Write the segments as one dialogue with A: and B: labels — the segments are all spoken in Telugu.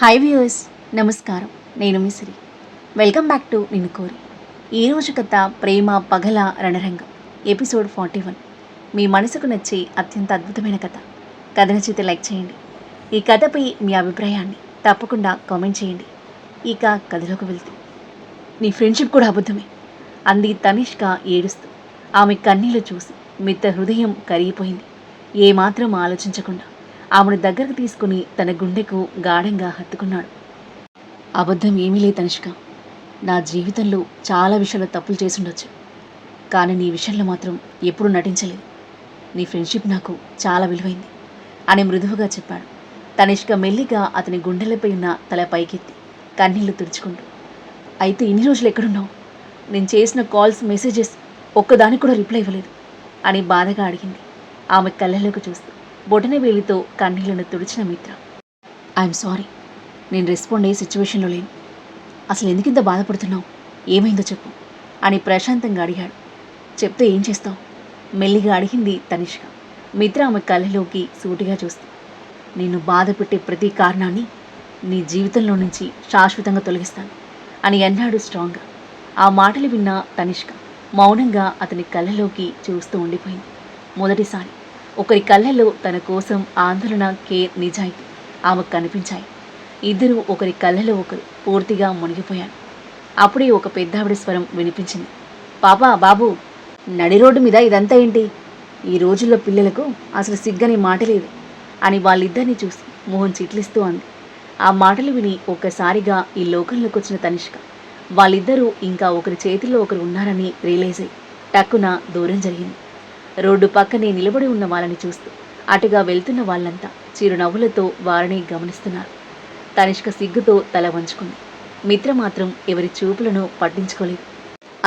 A: హాయ్ వ్యూయర్స్, నమస్కారం. నేను మీ సిరి. వెల్కమ్ బ్యాక్ టు నిన్ను కోరి. ఈరోజు కథ ప్రేమ పగల రణరంగం, ఎపిసోడ్ 41. మీ మనసుకు నచ్చే అత్యంత అద్భుతమైన కథ. కథ నచ్చితే లైక్ చేయండి. ఈ కథపై మీ అభిప్రాయాన్ని తప్పకుండా కామెంట్ చేయండి. ఇక కథలోకి వెళ్తే, నీ ఫ్రెండ్షిప్ కూడా అబద్ధమే అంది తనిష్క ఏడుస్తూ. ఆమె కన్నీళ్లు చూసి మిత్ర హృదయం కరిగిపోయింది. ఏమాత్రం ఆలోచించకుండా ఆమెను దగ్గరకు తీసుకుని తన గుండెకు గాఢంగా హత్తుకున్నాడు. అబద్ధం ఏమీ లేదు తనిష్క. నా జీవితంలో చాలా విషయాల్లో తప్పులు చేసుండొచ్చు, కానీ నీ విషయంలో మాత్రం ఎప్పుడూ నటించలేదు. నీ ఫ్రెండ్షిప్ నాకు చాలా విలువైంది అని మృదువుగా చెప్పాడు. తనిష్క మెల్లిగా అతని గుండెలపై ఉన్న తల పైకెత్తి కన్నీళ్లు తుడుచుకుంటూ, అయితే ఇన్ని రోజులు ఎక్కడున్నావు? నేను చేసిన కాల్స్, మెసేజెస్ ఒక్కదానికి కూడా రిప్లై ఇవ్వలేదు అని బాధగా అడిగింది ఆమె కళ్ళలోకి చూస్తూ. బొటన వేలితో కన్నీళ్లను తుడిచిన మిత్ర, ఐఎమ్ సారీ, నేను రెస్పాండ్ అయ్యే సిచ్యువేషన్లో లేను. అసలు ఎందుకింత బాధపడుతున్నావు? ఏమైందో చెప్పు అని ప్రశాంతంగా అడిగాడు. చెప్తే ఏం చేస్తావు? మెల్లిగా అడిగింది తనిష్క. మిత్ర ఆమె కళ్ళలోకి సూటిగా చూస్తూ, నిన్ను బాధ పెట్టే ప్రతి కారణాన్ని నీ జీవితంలో నుంచి శాశ్వతంగా తొలగిస్తాను అని అన్నాడు స్ట్రాంగ్గా. ఆ మాటలు విన్న తనిష్క మౌనంగా అతని కళ్ళలోకి చూస్తూ ఉండిపోయింది. మొదటిసారి ఒకరి కళ్ళలో తన కోసం ఆందోళన, కేర్, నిజాయితీ ఆమెకు కనిపించాయి. ఇద్దరూ ఒకరి కళ్ళలో ఒకరు పూర్తిగా మునిగిపోయారు. అప్పుడే ఒక పెద్దావిడ స్వరం వినిపించింది. పాపా, బాబు, నడి రోడ్డు మీద ఇదంతా ఏంటి? ఈ రోజుల్లో పిల్లలకు అసలు సిగ్గని మాట లేదు అని వాళ్ళిద్దరిని చూసి మొహం చిట్లిస్తూ అంది. ఆ మాటలు విని ఒక్కసారిగా ఈ లోకంలోకి వచ్చిన తనిష్క వాళ్ళిద్దరూ ఇంకా ఒకరి చేతిలో ఒకరు ఉన్నారని రియలైజ్ అయ్యి టక్కున దూరం జరిగింది. రోడ్డు పక్కనే నిలబడి ఉన్న వాళ్ళని చూస్తూ అటుగా వెళ్తున్న వాళ్ళంతా చిరునవ్వులతో వారిని గమనిస్తున్నారు. తనిష్క సిగ్గుతో తల వంచుకుంది. మిత్ర మాత్రం ఎవరి చూపులను పట్టించుకోలేదు.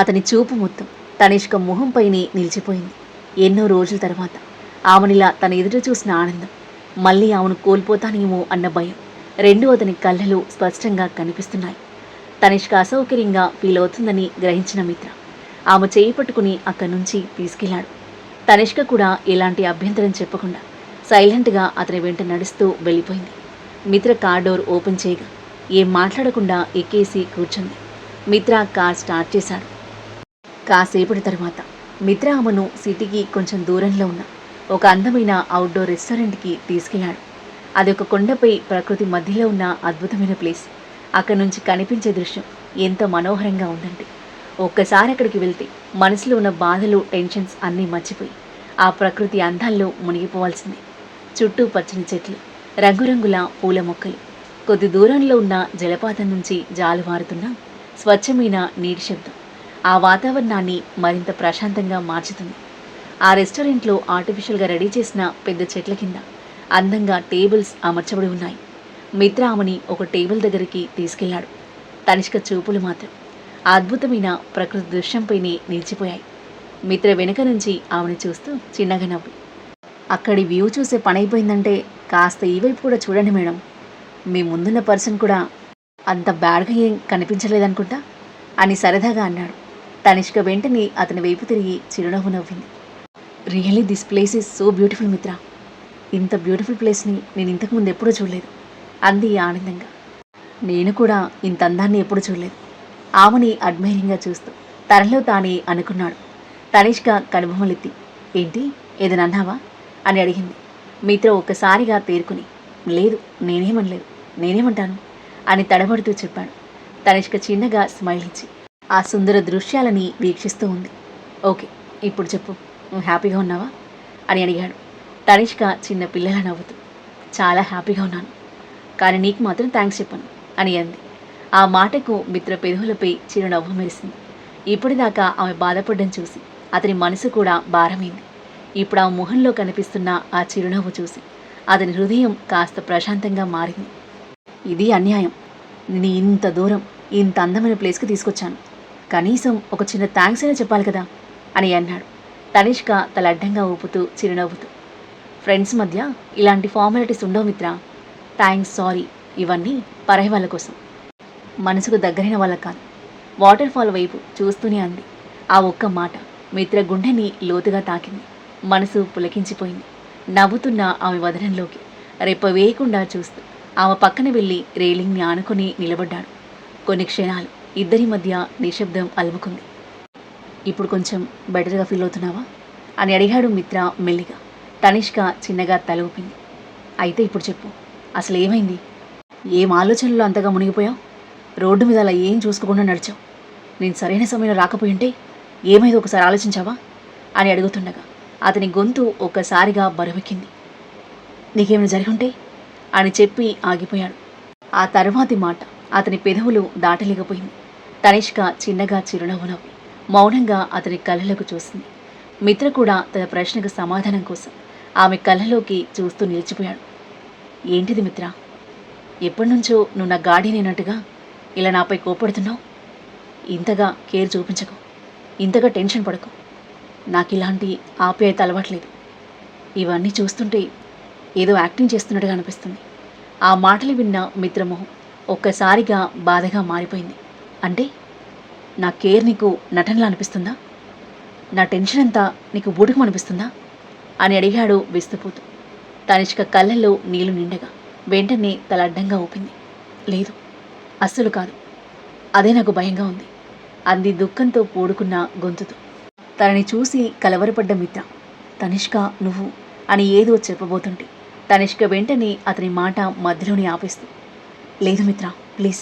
A: అతని చూపు మొత్తం తనిష్క మొహంపైనే నిలిచిపోయింది. ఎన్నో రోజుల తర్వాత ఆమెనిలా తన ఎదుట చూసిన ఆనందం, మళ్ళీ ఆమెను కోల్పోతానేమో అన్న భయం రెండూ అతని కళ్ళలో స్పష్టంగా కనిపిస్తున్నాయి. తనిష్క అసౌకర్యంగా ఫీల్ అవుతుందని గ్రహించిన మిత్ర ఆమె చేయి పట్టుకుని అక్కడి నుంచి తీసుకెళ్లాడు. తనిష్క కూడా ఎలాంటి అభ్యంతరం చెప్పకుండా సైలెంట్గా అతని వెంట నడుస్తూ వెళ్ళిపోయింది. మిత్ర కార్ డోర్ ఓపెన్ చేయగా ఏం మాట్లాడకుండా ఎక్కేసి కూర్చుంది. మిత్ర కార్ స్టార్ట్ చేశాడు. కాసేపటి తర్వాత మిత్ర ఆమెను సిటీకి కొంచెం దూరంలో ఉన్న ఒక అందమైన అవుట్డోర్ రెస్టారెంట్కి తీసుకెళ్లాడు. అది ఒక కొండపై ప్రకృతి మధ్యలో ఉన్న అద్భుతమైన ప్లేస్. అక్కడి నుంచి కనిపించే దృశ్యం ఎంత మనోహరంగా ఉందంటే ఒక్కసారి అక్కడికి వెళ్తే మనసులో ఉన్న బాధలు, టెన్షన్స్ అన్నీ మర్చిపోయి ఆ ప్రకృతి అందాల్లో మునిగిపోవాల్సిందే. చుట్టూ పచ్చని చెట్లు, రంగురంగుల పూల మొక్కలు, కొద్ది దూరంలో ఉన్న జలపాతం నుంచి జాలువారుతున్న స్వచ్ఛమైన నీటి శబ్దం ఆ వాతావరణాన్ని మరింత ప్రశాంతంగా మార్చుతుంది. ఆ రెస్టారెంట్లో ఆర్టిఫిషియల్గా రెడీ చేసిన పెద్ద చెట్ల కింద అందంగా టేబుల్స్ అమర్చబడి ఉన్నాయి. మిత్ర ఆమెని ఒక టేబుల్ దగ్గరికి తీసుకెళ్లాడు. తనిష్క చూపులు మాత్రం ఆ అద్భుతమైన ప్రకృతి దృశ్యంపైనే నిలిచిపోయాయి. మిత్ర వెనుక నుంచి ఆమెను చూస్తూ చిన్నగా నవ్వు, అక్కడి వ్యూ చూసే పని అయిపోయిందంటే కాస్త ఈ వైపు కూడా చూడండి మేడం. మీ ముందున్న పర్సన్ కూడా అంత బ్యాడ్గా ఏం కనిపించలేదనుకుంటా అని సరదాగా అన్నాడు. తనిష్క వెంటనే అతని వైపు తిరిగి చిరునవ్వు నవ్వింది. Really this place is so beautiful మిత్ర. ఇంత బ్యూటిఫుల్ ప్లేస్ని నేను ఇంతకుముందు ఎప్పుడూ చూడలేదు అంది ఆనందంగా. నేను కూడా ఇంత అందాన్ని ఎప్పుడు చూడలేదు ఆమెని అడ్మైరింగ్గా చూస్తూ తనలో తానే అనుకున్నాడు. తనిష్క కనుబొమ్మలెత్తి, ఏంటి ఏదైనా అన్నావా అని అడిగింది. మిత్ర ఒక్కసారిగా తేరుకుని, లేదు, నేనేమంటాను అని తడబడుతూ చెప్పాడు. తనిష్క చిన్నగా స్మైల్ ఇచ్చి ఆ సుందర దృశ్యాలని వీక్షిస్తూ ఉంది. ఓకే, ఇప్పుడు చెప్పు, నువ్వు హ్యాపీగా ఉన్నావా అని అడిగాడు. తనిష్క చిన్న పిల్లలా నవ్వుతూ, చాలా హ్యాపీగా ఉన్నాను, కానీ నీకు మాత్రం థ్యాంక్స్ చెప్పాను అని అంది. ఆ మాటకు మిత్ర పెదవులపై చిరునవ్వు మెరిసింది. ఇప్పటిదాకా ఆమె బాధపడడం చూసి అతని మనసు కూడా భారమైంది. ఇప్పుడు ఆ మొహంలో కనిపిస్తున్న ఆ చిరునవ్వు చూసి అతని హృదయం కాస్త ప్రశాంతంగా మారింది. ఇది అన్యాయం. నేను ఇంత దూరం, ఇంత అందమైన ప్లేస్కి తీసుకొచ్చాను. కనీసం ఒక చిన్న థ్యాంక్స్ అయినా చెప్పాలి కదా అని అన్నాడు. తనిష్క తల అడ్డంగా ఊపుతూ చిరునవ్వుతూ, ఫ్రెండ్స్ మధ్య ఇలాంటి ఫార్మాలిటీస్ ఉండవు మిత్ర. థ్యాంక్స్, సారీ ఇవన్నీ పరాయి వాళ్ళ కోసం, మనసుకు దగ్గరైన వాళ్ళకు కాదు. వాటర్ ఫాల్ వైపు చూస్తూనే అంది. ఆ ఒక్క మాట మిత్ర గుండెని లోతుగా తాకింది. మనసు పులకించిపోయింది. నవ్వుతున్న ఆమె వదనంలోకి రెప్ప వేయకుండా చూస్తూ ఆమె పక్కన వెళ్ళి రేలింగ్ని ఆనుకొని నిలబడ్డాడు. కొన్ని క్షణాలు ఇద్దరి మధ్య నిశ్శబ్దం అలుముకుంది. ఇప్పుడు కొంచెం బెటర్గా ఫీల్ అవుతున్నావా అని అడిగాడు మిత్ర మెల్లిగా. తనిష్క చిన్నగా తల ఊపింది. అయితే ఇప్పుడు చెప్పు, అసలు ఏమైంది? ఏం ఆలోచనలో అంతగా మునిగిపోయావు? రోడ్డు మీద అలా ఏం చూసుకోకుండా నడిచావు. నేను సరైన సమయంలో రాకపోయింటే ఏమైందో ఒకసారి ఆలోచించావా అని అడుగుతుండగా అతని గొంతు ఒక్కసారిగా బరువెక్కింది. నీకేమైనా జరిగి ఉంటే అని చెప్పి ఆగిపోయాడు. ఆ తర్వాతి మాట అతని పెదవులు దాటలేకపోయింది. తనిష్క చిన్నగా చిరునవ్వు నవ్వి మౌనంగా అతని కళ్ళలోకి చూసింది. మిత్ర కూడా తన ప్రశ్నకు సమాధానం కోసం ఆమె కళ్ళలోకి చూస్తూ నిలిచిపోయాడు. ఏంటిది మిత్ర? ఎప్పటినుంచో నువ్వు నా గాడినైనట్టుగా ఇలా నాపై కోపడుతున్నావు? ఇంతగా కేర్ చూపించకు, ఇంతగా టెన్షన్ పడకు. నాకు ఇలాంటి ఆప్యాయత అలవాట్లేదు. ఇవన్నీ చూస్తుంటే ఏదో యాక్టింగ్ చేస్తున్నట్టుగా అనిపిస్తుంది. ఆ మాటలు విన్న మిత్రమోహం ఒక్కసారిగా బాధగా మారిపోయింది. అంటే నా కేర్ నీకు నటనలా అనిపిస్తుందా? నా టెన్షన్ అంతా నీకు బూటకం అనిపిస్తుందా అని అడిగాడు విస్తుపోతూ. తనిష్క కళ్ళల్లో నీళ్లు నిండగా వెంటనే తల అడ్డంగా ఊపింది. లేదు, అస్సలు కాదు. అదే నాకు భయంగా ఉంది అంది దుఃఖంతో పూడుకున్న గొంతుతో. తనని చూసి కలవరపడ్డ మిత్ర, తనిష్క నువ్వు అని ఏదో చెప్పబోతుంటే తనిష్క వెంటనే అతని మాట మధ్యలోనే ఆపేస్తూ, లేదు మిత్ర, ప్లీజ్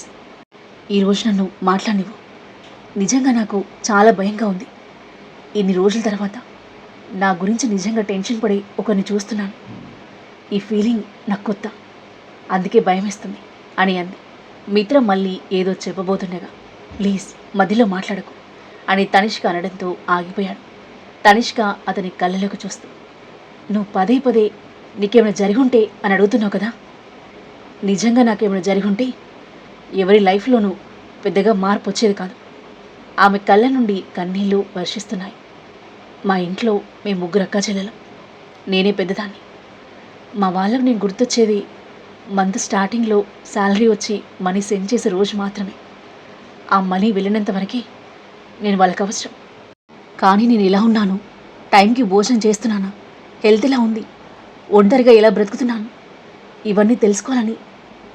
A: ఈరోజు నన్ను మాట్లాడినివ్వు. నిజంగా నాకు చాలా భయంగా ఉంది. ఇన్ని రోజుల తర్వాత నా గురించి నిజంగా టెన్షన్ పడి ఒకరిని చూస్తున్నాను. ఈ ఫీలింగ్ నాకు కొత్త, అందుకే భయం వేస్తుంది అని అంది. మిత్ర మళ్ళీ ఏదో చెప్పబోతుండగా, ప్లీజ్ మధ్యలో మాట్లాడకు అని తనిష్క అనడంతో ఆగిపోయాడు. తనిష్క అతని కళ్ళలోకి చూస్తూ, నువ్వు పదే పదే నీకేమైనా జరిగి ఉంటే అని అడుగుతున్నావు కదా. నిజంగా నాకేమైనా జరిగి ఉంటే ఎవరి లైఫ్లోనూ పెద్దగా మార్పు వచ్చేది కాదు. ఆమె కళ్ళ నుండి కన్నీళ్లు వర్షిస్తున్నాయి. మా ఇంట్లో మేము ముగ్గురు అక్క చెల్లెలం. నేనే పెద్దదాన్ని. మా వాళ్ళకు నేను గుర్తొచ్చేది మంత్ స్టార్టింగ్లో శాలరీ వచ్చి మనీ సెండ్ చేసే రోజు మాత్రమే. ఆ మనీ వెళ్ళినంత వరకే నేను వాళ్ళకి అవసరం. కానీ నేను ఎలా ఉన్నాను, టైంకి భోజనం చేస్తున్నానా, హెల్త్ ఎలా ఉంది, ఒంటరిగా ఎలా బ్రతుకుతున్నాను, ఇవన్నీ తెలుసుకోవాలని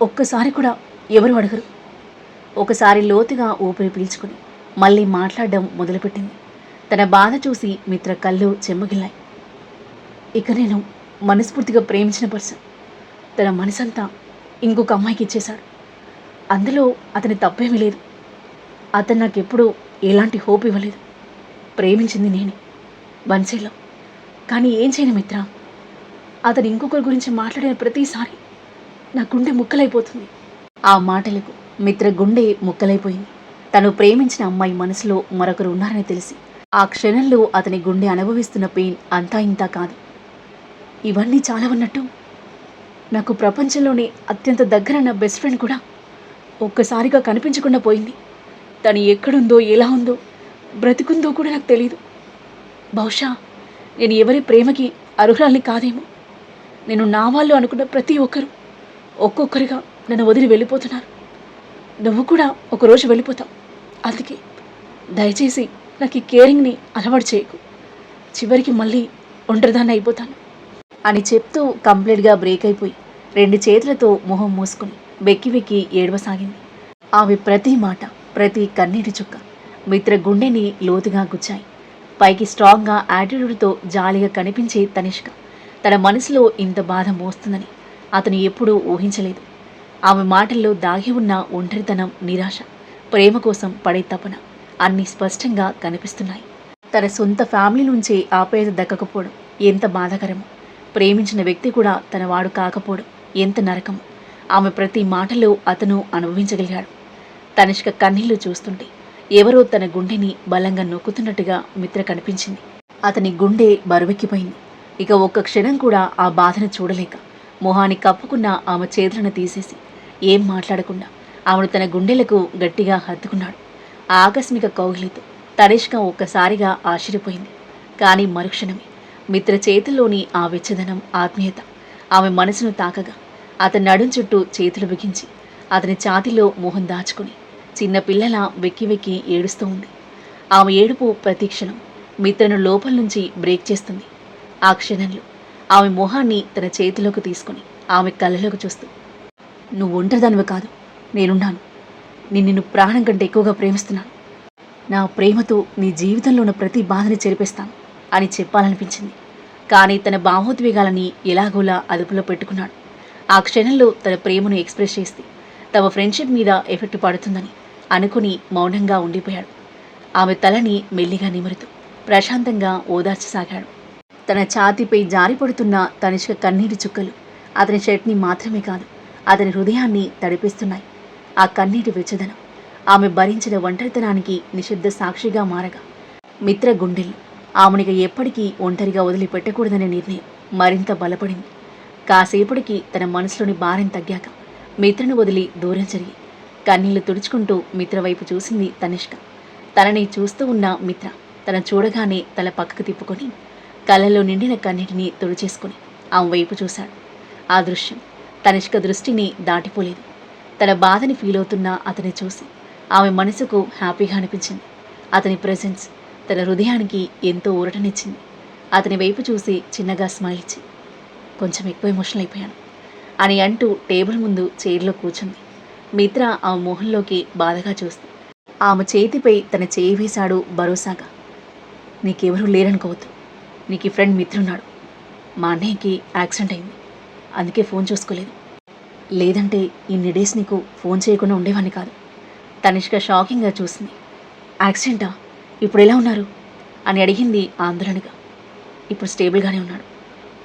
A: ఒక్కసారి కూడా ఎవరు అడగరు. ఒకసారి లోతుగా ఊపిరి పీల్చుకుని మళ్ళీ మాట్లాడడం మొదలుపెట్టింది. తన బాధ చూసి మిత్ర కళ్ళు చెమ్మగిల్లాయి. ఇక నేను మనస్ఫూర్తిగా ప్రేమించిన పర్సన్ తన మనసంతా ఇంకొక అమ్మాయికి ఇచ్చేశాడు. అందులో అతని తప్పేమీ లేదు. అతను నాకెప్పుడూ ఎలాంటి హోప్ ఇవ్వలేదు. ప్రేమించింది నేనే, వన్సైడ్లో. కానీ ఏం చేయను మిత్ర, అతను ఇంకొకరి గురించి మాట్లాడిన ప్రతిసారి నా గుండె ముక్కలైపోతుంది. ఆ మాటలకు మిత్ర గుండె ముక్కలైపోయింది. తను ప్రేమించిన అమ్మాయి మనసులో మరొకరు ఉన్నారని తెలిసి ఆ క్షణంలో అతని గుండె అనుభవిస్తున్న పెయిన్ అంతా ఇంతా కాదు. ఇవన్నీ చాలా ఉన్నట్టు నాకు ప్రపంచంలోనే అత్యంత దగ్గర నా బెస్ట్ ఫ్రెండ్ కూడా ఒక్కసారిగా కనిపించకుండా పోయింది. తను ఎక్కడుందో, ఎలా ఉందో, బ్రతికుందో కూడా నాకు తెలీదు. బహుశా నేను ఎవరి ప్రేమకి అర్హురాల్ని కాదేమో. నేను నా వాళ్ళు అనుకున్న ప్రతి ఒక్కరూ ఒక్కొక్కరిగా నన్ను వదిలి వెళ్ళిపోతున్నారు. నువ్వు కూడా ఒకరోజు వెళ్ళిపోతావు. అందుకే దయచేసి నాకు ఈ కేరింగ్ని అలవాటు చేయకు. చివరికి మళ్ళీ ఒంటరిదాన్ని అయిపోతాను అని చెప్తూ కంప్లీట్గా బ్రేక్ అయిపోయి 2 చేతులతో మొహం మూసుకుని వెక్కి వెక్కి ఏడవసాగింది. ఆమె ప్రతి మాట, ప్రతి కన్నీటి చుక్క మిత్ర గుండెని లోతుగా గుచ్చాయి. పైకి స్ట్రాంగ్గా యాటిట్యూడ్తో జాలిగా కనిపించే తనిష్క తన మనసులో ఇంత బాధ మోస్తుందని అతను ఎప్పుడూ ఊహించలేదు. ఆమె మాటల్లో దాగి ఉన్న ఒంటరితనం, నిరాశ, ప్రేమ కోసం పడే తపన అన్నీ స్పష్టంగా కనిపిస్తున్నాయి. తన సొంత ఫ్యామిలీ నుంచే ఆప్యాయత దక్కకపోవడం ఎంత బాధాకరమో, ప్రేమించిన వ్యక్తి కూడా తన వాడు కాకపోవడం ఎంత నరకమో ఆమె ప్రతి మాటలో అతను అనుభవించగలిగాడు. తనిష్క కన్నీళ్లు చూస్తుంటే ఎవరో తన గుండెని బలంగా నొక్కుతున్నట్టుగా మిత్ర కనిపించింది. అతని గుండె బరువెక్కిపోయింది. ఇక ఒక్క క్షణం కూడా ఆ బాధను చూడలేక మొహాన్ని కప్పుకున్న ఆమె చేతులను తీసేసి ఏం మాట్లాడకుండా ఆమెను తన గుండెలకు గట్టిగా హత్తుకున్నాడు. ఆ ఆకస్మిక కౌగిలితో తనిష్క ఒక్కసారిగా ఆశ్చర్యపోయింది. కానీ మరుక్షణమే మిత్ర చేతుల్లోని ఆ వెచ్చదనం, ఆత్మీయత ఆమె మనసును తాకగా అతని నడుం చుట్టూ చేతులు బిగించి అతని ఛాతీలో మొహం దాచుకుని చిన్న పిల్లల వెక్కి వెక్కి ఏడుస్తూ ఉంది. ఆమె ఏడుపు ప్రతి క్షణం మిత్రను లోపల నుంచి బ్రేక్ చేస్తుంది. ఆ క్షణంలో ఆమె మొహాన్ని తన చేతిలోకి తీసుకుని ఆమె కళ్ళలోకి చూస్తూ, నువ్వు ఒంటరిదానివి కాదు, నేనున్నాను. నేను నిన్ను ప్రాణం కంటే ఎక్కువగా ప్రేమిస్తున్నాను. నా ప్రేమతో నీ జీవితంలో ఉన్న ప్రతి బాధని చెరిపేస్తాను అని చెప్పాలనిపించింది. కానీ తన భావోద్వేగాలని ఎలాగోలా అదుపులో పెట్టుకున్నాడు. ఆ క్షణంలో తన ప్రేమను ఎక్స్ప్రెస్ చేస్తే తమ ఫ్రెండ్షిప్ మీద ఎఫెక్ట్ పడుతుందని అనుకుని మౌనంగా ఉండిపోయాడు. ఆమె తలని మెల్లిగా నిమురుతూ ప్రశాంతంగా ఓదార్చసాగాడు. తన ఛాతీపై జారిపడుతున్న తనిష్క కన్నీటి చుక్కలు అతని షర్ట్ని మాత్రమే కాదు, అతని హృదయాన్ని తడిపిస్తున్నాయి. ఆ కన్నీటి వెచ్చదనం ఆమె భరించిన ఒంటరితనానికి నిశ్శబ్ద సాక్షిగా మారగా మిత్ర గుండెలు ఆమెనిక ఎప్పటికీ ఒంటరిగా వదిలిపెట్టకూడదనే నిర్ణయం మరింత బలపడింది. కాసేపటికి తన మనసులోని భారం తగ్గాక మిత్రను వదిలి దూరం జరిగి కన్నీళ్లు తుడుచుకుంటూ మిత్ర వైపు చూసింది తనిష్క. తనని చూస్తూ ఉన్న మిత్ర తన చూడగానే తల పక్కకు తిప్పుకొని కళ్ళలో నిండిన కన్నీటిని తుడిచేసుకుని ఆమె వైపు చూశాడు. ఆ దృశ్యం తనిష్క దృష్టిని దాటిపోలేదు. తన బాధని ఫీల్ అవుతున్న అతన్ని చూసి ఆమె మనసుకు హ్యాపీగా అనిపించింది. అతని ప్రెజెన్స్ తన హృదయానికి ఎంతో ఊరటనిచ్చింది. అతని వైపు చూసి చిన్నగా స్మైల్ ఇచ్చి, కొంచెం ఎక్కువ ఎమోషనల్ అయిపోయాను అని అంటూ టేబుల్ ముందు చైర్లో కూర్చుంది. మిత్ర ఆమె మొహంలోకి బాధగా చూస్తూ ఆమె చేతిపై తన చేయి వేశాడు భరోసాగా. నీకెవరూ లేరనుకోవద్దు, నీకు ఈ ఫ్రెండ్ మిత్రున్నాడు. మా అన్నయ్యకి యాక్సిడెంట్ అయింది, అందుకే ఫోన్ చూసుకోలేదు. లేదంటే ఇన్ని డేస్ నీకు ఫోన్ చేయకుండా ఉండేవాడిని కాదు. తనిష్క షాకింగ్గా చూసింది. యాక్సిడెంటా? ఇప్పుడు ఎలా ఉన్నారు అని అడిగింది ఆందోళనగా. ఇప్పుడు స్టేబుల్గానే ఉన్నాడు,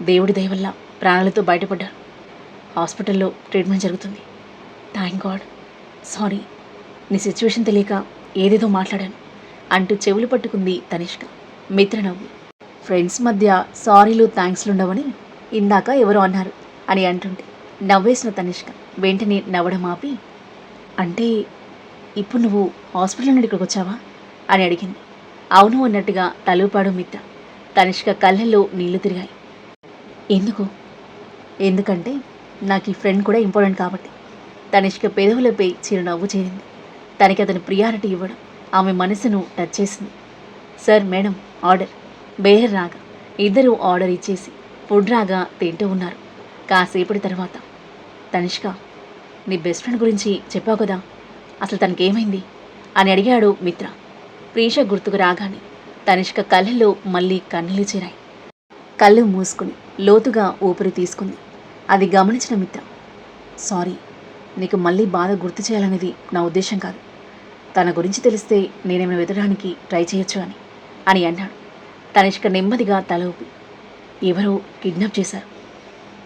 A: దేవుడి దయ వల్ల ప్రాణాలతో బయటపడ్డారు. హాస్పిటల్లో ట్రీట్మెంట్ జరుగుతుంది. Thank God. సారీ, నీ సిచ్యువేషన్ తెలియక ఏదేదో మాట్లాడాను అంటూ చెవులు పట్టుకుంది తనిష్క. మిత్ర నవ్వు. ఫ్రెండ్స్ మధ్య సారీలు థ్యాంక్స్లు ఉండవని ఇందాక ఎవరో అన్నారు అని అంటుంటే నవ్వేసిన తనిష్క వెంటనే నవ్వడం ఆపి, అంటే ఇప్పుడు నువ్వు హాస్పిటల్ నుండి ఇక్కడికి వచ్చావా అని అడిగింది. అవును అన్నట్టుగా తలూపాడు మిత్ర. తనిష్క కళ్ళల్లో నీళ్లు తిరిగాయి. ఎందుకు? ఎందుకంటే నాకు ఈ ఫ్రెండ్ కూడా ఇంపార్టెంట్ కాబట్టి. తనిష్క పెదవులపై చిరునవ్వు చేరింది. తనకి అతను ప్రియారిటీ ఇవ్వడం ఆమె మనసును టచ్ చేసింది. Sir, madam, order. బేరర్ రాగా ఇద్దరూ ఆర్డర్ ఇచ్చేసి ఫుడ్ రాగా తింటూ ఉన్నారు. కాసేపటి తర్వాత, తనిష్క, నీ బెస్ట్ ఫ్రెండ్ గురించి చెప్పావు కదా, అసలు తనకేమైంది అని అడిగాడు మిత్ర. ప్రీష గుర్తుకు రాగానే తనిష్క కళ్ళల్లో మళ్ళీ కన్నీళ్ళు చేరాయి. కళ్ళు మూసుకుని లోతుగా ఊపిరి తీసుకుంది. అది గమనించిన మిత్ర, సారీ, నీకు మళ్ళీ బాధ గుర్తు చేయాలనేది నా ఉద్దేశం కాదు. తన గురించి తెలిస్తే నేనేమైనా వెతకడానికి ట్రై చేయొచ్చు అని అన్నాడు. తనిష్క నెమ్మదిగా తల ఊపి, ఎవరో కిడ్నాప్ చేశారు.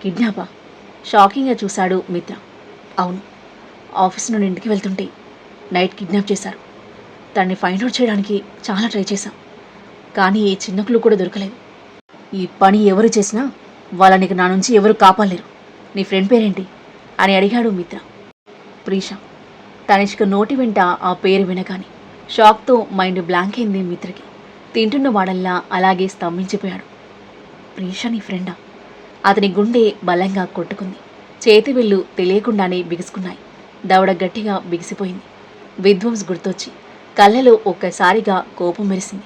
A: కిడ్నాపా? షాకింగ్గా చూశాడు మిత్ర. అవును, ఆఫీస్ నుండి ఇంటికి వెళ్తుంటే నైట్ కిడ్నాప్ చేశారు. తనని ఫైండ్ అవుట్ చేయడానికి చాలా ట్రై చేశాం, కానీ ఏ చిన్న క్లూ కూడా దొరకలేదు. ఈ పని ఎవరు చేసినా వాళ్ళని నా నుంచి ఎవరు కాపాడలేరు. నీ ఫ్రెండ్ పేరేంటి అని అడిగాడు మిత్ర. ప్రీష. తనిష్క నోటి వెంట ఆ పేరు వినగానే షాక్తో మైండ్ బ్లాంక్ అయింది మిత్రకి. తింటున్న వాడల్లా అలాగే స్తంభించిపోయాడు. ప్రీష నీ ఫ్రెండా? అతని గుండె బలంగా కొట్టుకుంది. చేతి వెళ్ళు తెలియకుండానే బిగుసుకున్నాయి. దవడ గట్టిగా బిగిసిపోయింది. విధ్వంస్ గుర్తొచ్చి కళ్ళలో ఒక్కసారిగా కోపం మెరిసింది.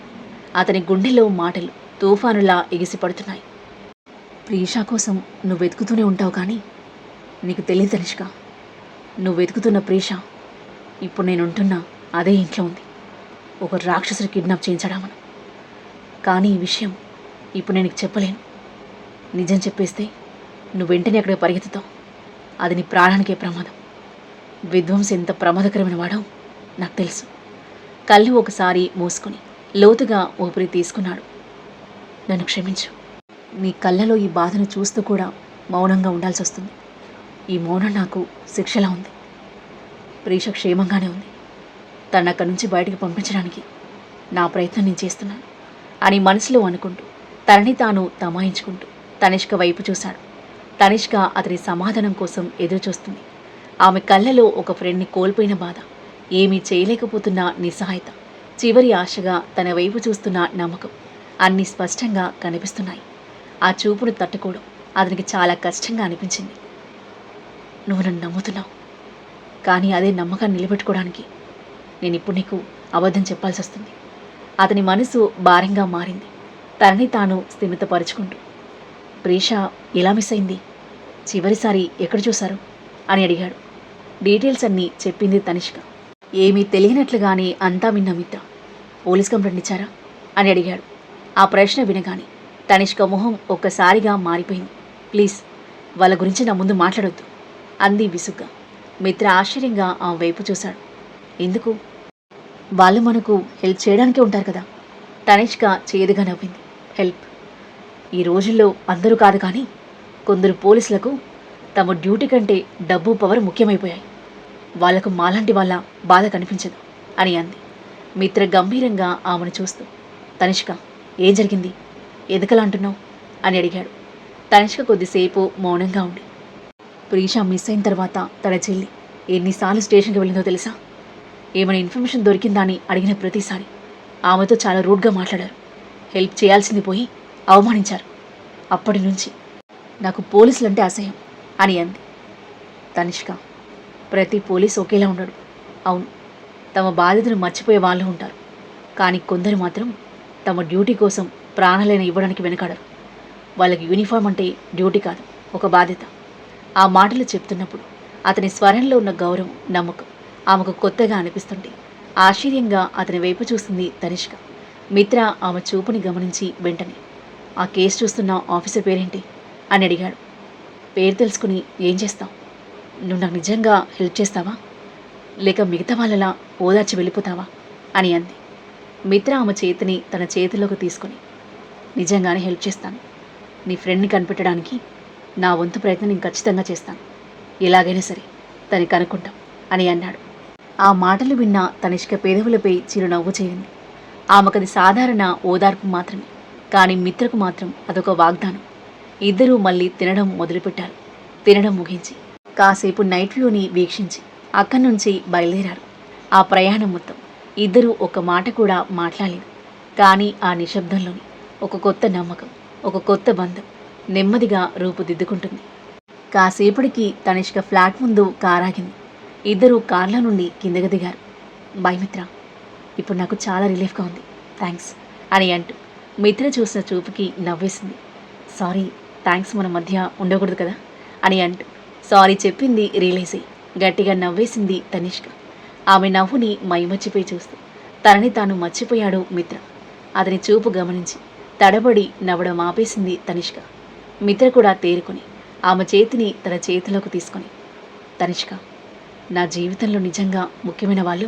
A: అతని గుండెలో మాటలు తుఫానులా ఎగిసిపడుతున్నాయి. ప్రీషా కోసం నువ్వు వెతుకుతూనే ఉంటావు, కానీ నీకు తెలియదు తనిష్క, నువ్వు వెతుకుతున్న ప్రీష ఇప్పుడు నేనుంటున్నా అదే ఇంట్లో ఉంది. ఒక రాక్షసుని కిడ్నాప్ చేయించడామను. కానీ ఈ విషయం ఇప్పుడు నేను నీకు చెప్పలేను. నిజం చెప్పేస్తే నువ్వు వెంటనే అక్కడికి పరిగెత్తుతావు. అది నీ ప్రాణానికే ప్రమాదం. విధ్వంస్ ఎంత ప్రమాదకరమైన వాడో నాకు తెలుసు. కళ్ళు ఒకసారి మూసుకుని లోతుగా ఊపిరి తీసుకున్నాడు. నన్ను క్షమించు. నీ కళ్ళలో ఈ బాధను చూస్తూ కూడా మౌనంగా ఉండాల్సి వస్తుంది. ఈ మౌనం నాకు శిక్షలా ఉంది. ప్రీష క్షేమంగానే ఉంది. తను అక్కడి నుంచి బయటికి పంపించడానికి నా ప్రయత్నం నేను చేస్తున్నాను అని మనసులో అనుకుంటూ తనని తాను తమాయించుకుంటూ తనిష్క వైపు చూశాడు. తనిష్క అతని సమాధానం కోసం ఎదురు చూస్తుంది. ఆమె కళ్ళలో ఒక ఫ్రెండ్ని కోల్పోయిన బాధ, ఏమీ చేయలేకపోతున్న నిస్సహాయత, చివరి ఆశగా తన వైపు చూస్తున్న నమ్మకం అన్నీ స్పష్టంగా కనిపిస్తున్నాయి. ఆ చూపును తట్టుకోవడం అతనికి చాలా కష్టంగా అనిపించింది. నువ్వు నన్ను నమ్ముతున్నావు, కానీ అదే నమ్మకాన్ని నిలబెట్టుకోవడానికి నేను ఇప్పుడు నీకు అబద్ధం చెప్పాల్సి వస్తుంది. అతని మనసు భారంగా మారింది. తనని తాను స్థిమితపరుచుకుంటూ, ప్రీష ఎలా మిస్ అయింది? చివరిసారి ఎక్కడ చూశారు అని అడిగాడు. డీటెయిల్స్ అన్నీ చెప్పింది తనిష్క. ఏమీ తెలియనట్లుగానే అంతా విన్న మిత్ర పోలీస్ కంప్లైంట్ ఇచ్చారా అని అడిగాడు. ఆ ప్రశ్న వినగానే తనిష్క మొహం ఒక్కసారిగా మారిపోయింది. ప్లీజ్ వాళ్ళ గురించి నా ముందు మాట్లాడొద్దు అంది విసుగ్గా. మిత్ర ఆశ్చర్యంగా ఆ వైపు చూశాడు. ఎందుకు? వాళ్ళు మనకు హెల్ప్ చేయడానికే ఉంటారు కదా. తనిష్క చేదుగా నవ్వింది. హెల్ప్? ఈ రోజుల్లో అందరూ కాదు, కానీ కొందరు పోలీసులకు తమ డ్యూటీ కంటే డబ్బు పవర్ ముఖ్యమైపోయాయి. వాళ్లకు మాలాంటి వాళ్ళ బాధ కనిపించదు అని అంది. మిత్ర గంభీరంగా ఆమెను చూస్తూ, తనిష్క ఏం జరిగింది, ఎదకలా అంటున్నావు అని అడిగాడు. తనిష్క కొద్దిసేపు మౌనంగా ఉండి, ప్రీషా మిస్ అయిన తర్వాత తన చెల్లి ఎన్నిసార్లు స్టేషన్కి వెళ్ళిందో తెలుసా? ఏమైనా ఇన్ఫర్మేషన్ దొరికిందా అని అడిగిన ప్రతిసారి ఆమెతో చాలా రూడ్గా మాట్లాడారు. హెల్ప్ చేయాల్సింది పోయి అవమానించారు. అప్పటి నుంచి నాకు పోలీసులంటే అసహ్యం అని అంది. తనిష్క, ప్రతి పోలీసు ఒకేలా ఉండడు. అవును, తమ బాధ్యతను మర్చిపోయే వాళ్ళు ఉంటారు. కానీ కొందరు మాత్రం తమ డ్యూటీ కోసం ప్రాణాలైనా ఇవ్వడానికి వెనకాడరు. వాళ్ళకి యూనిఫామ్ అంటే డ్యూటీ కాదు, ఒక బాధ్యత. ఆ మాటలు చెప్తున్నప్పుడు అతని స్వరంలో ఉన్న గౌరవం, నమ్మకం ఆమెకు కొత్తగా అనిపిస్తుంటే ఆశ్చర్యంగా అతని వైపు చూసింది తనిష్క. మిత్ర ఆమె చూపుని గమనించి వెంటనే, ఆ కేసు చూస్తున్న ఆఫీసర్ పేరేంటి అని అడిగాడు. పేరు తెలుసుకుని ఏం చేస్తావు? నువ్వు నాకు నిజంగా హెల్ప్ చేస్తావా, లేక మిగతా వాళ్ళలా ఓదార్చి వెళ్ళిపోతావా అని అంది. మిత్ర ఆమె చేతిని తన చేతిలోకి తీసుకుని, నిజంగానే హెల్ప్ చేస్తాను. నీ ఫ్రెండ్ని కనిపెట్టడానికి నా వంతు ప్రయత్నం నేను ఖచ్చితంగా చేస్తాను. ఎలాగైనా సరే తనని కనుక్కుంటాం అని అన్నాడు. ఆ మాటలు విన్న తనిష్క పెదవులపై చిరునవ్వు చేరింది. ఆమెకది సాధారణ ఓదార్పు మాత్రమే, కానీ మిత్రకు మాత్రం అదొక వాగ్దానం. ఇద్దరూ మళ్ళీ తినడం మొదలుపెట్టారు. తినడం ముగించి కాసేపు నైట్ వ్యూని వీక్షించి అక్కడి నుంచి బయలుదేరారు. ఆ ప్రయాణం మొత్తం ఇద్దరూ ఒక మాట కూడా మాట్లాడలేదు. కానీ ఆ నిశ్శబ్దంలోని ఒక కొత్త నమ్మకం, ఒక కొత్త బంధం నెమ్మదిగా రూపుదిద్దుకుంటుంది. కాసేపటికి తనిష్క ఫ్లాట్ ముందు కారాగింది. ఇద్దరూ కార్ల నుండి కిందకి దిగారు. బై మిత్ర, ఇప్పుడు నాకు చాలా రిలీఫ్గా ఉంది, థ్యాంక్స్ అని అంటూ మిత్ర చూసిన చూపుకి నవ్వేసింది. సారీ, థ్యాంక్స్ మన మధ్య ఉండకూడదు కదా అని అంటూ సారీ చెప్పింది రియలైజ్ అయ్యి గట్టిగా నవ్వేసింది తనిష్క. ఆమె నవ్వుని మైమర్చిపోయి చూస్తూ తనని తాను మర్చిపోయాడు మిత్ర. అతని చూపు గమనించి తడబడి నవ్వడం ఆపేసింది తనిష్క. మిత్ర కూడా తేరుకొని ఆమె చేతిని తన చేతిలోకి తీసుకొని, తనిష్క, నా జీవితంలో నిజంగా ముఖ్యమైన వాళ్ళు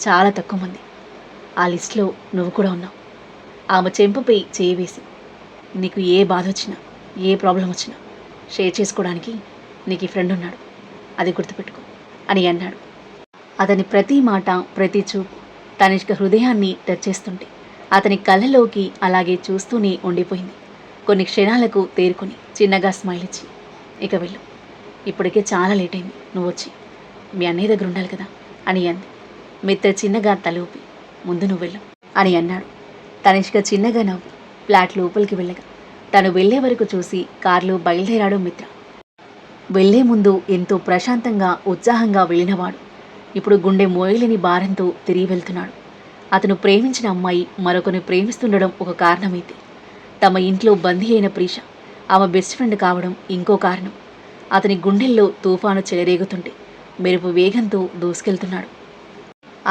A: చాలా తక్కువ మంది. ఆ లిస్టులో నువ్వు కూడా ఉన్నావు. ఆమె చెంపపై చేయి వేసి, నీకు ఏ బాధ వచ్చినా, ఏ ప్రాబ్లం వచ్చినా షేర్ చేసుకోవడానికి నీకు ఈ ఫ్రెండ్ ఉన్నాడు, అది గుర్తుపెట్టుకో అని అన్నాడు. అతని ప్రతి మాట, ప్రతి చూపు తనిష్క హృదయాన్ని టచ్ చేస్తుంటే అతని కళ్ళలోకి అలాగే చూస్తూనే ఉండిపోయింది. కొన్ని క్షణాలకు తేరుకొని చిన్నగా స్మైల్ ఇచ్చి, ఇక వెళ్ళు, ఇప్పటికే చాలా లేట్ అయింది, నువ్వు వచ్చి మీ అన్నయ్య దగ్గర ఉండాలి కదా అని అంది. మిత్ర చిన్నగా తల ఊపి, ముందు నువ్వు వెళ్ళు అని అన్నాడు. తనిష్క చిన్నగా నవ్వి ఫ్లాట్ లోపలికి వెళ్ళగా తను వెళ్లే వరకు చూసి కారులో బయలుదేరాడు మిత్ర. వెళ్లే ముందు ఎంతో ప్రశాంతంగా, ఉత్సాహంగా వెళ్ళినవాడు ఇప్పుడు గుండె మోయలేని భారంతో తిరిగి వెళ్తున్నాడు. అతను ప్రేమించిన అమ్మాయి మరొకరిని ప్రేమిస్తుండడం ఒక కారణమైతే, తమ ఇంట్లో బందీ అయిన ప్రీష ఆమె బెస్ట్ ఫ్రెండ్ కావడం ఇంకో కారణం. అతని గుండెల్లో తుఫాను చెలరేగుతుంటే మెరుపు వేగంతో దూసుకెళ్తున్నాడు.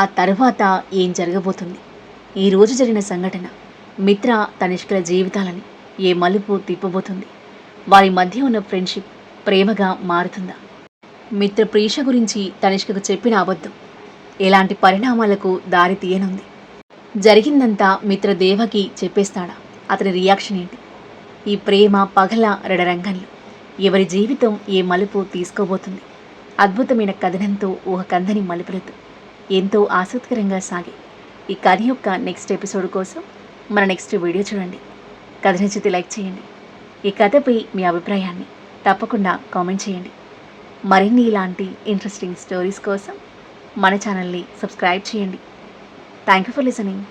A: ఆ తర్వాత ఏం జరగబోతుంది? ఈరోజు జరిగిన సంఘటన మిత్ర తనిష్కల జీవితాలని ఏ మలుపు తిప్పబోతుంది? వారి మధ్య ఉన్న ఫ్రెండ్షిప్ ప్రేమగా మారుతుందా? మిత్ర ప్రీష గురించి తనిష్కకు చెప్పిన అబద్ధం ఎలాంటి పరిణామాలకు దారి తీయనుంది? జరిగిందంతా మిత్ర దేవకి చెప్పేస్తాడా? అతని రియాక్షన్ ఏంటి? ఈ ప్రేమ పగల రణరంగంలో ఎవరి జీవితం ఏ మలుపు తీసుకోబోతుంది? అద్భుతమైన కథనంతో ఊహ కందని మలుపులతో ఎంతో ఆసక్తికరంగా సాగే ఈ కథ యొక్క నెక్స్ట్ ఎపిసోడ్ కోసం మన నెక్స్ట్ వీడియో చూడండి. కథ నచ్చితే లైక్ చేయండి. ఈ కథపై మీ అభిప్రాయాన్ని తప్పకుండా కామెంట్ చేయండి. మరిన్ని ఇలాంటి ఇంట్రెస్టింగ్ స్టోరీస్ కోసం మన ఛానల్ని సబ్స్క్రైబ్ చేయండి. Thank you for listening.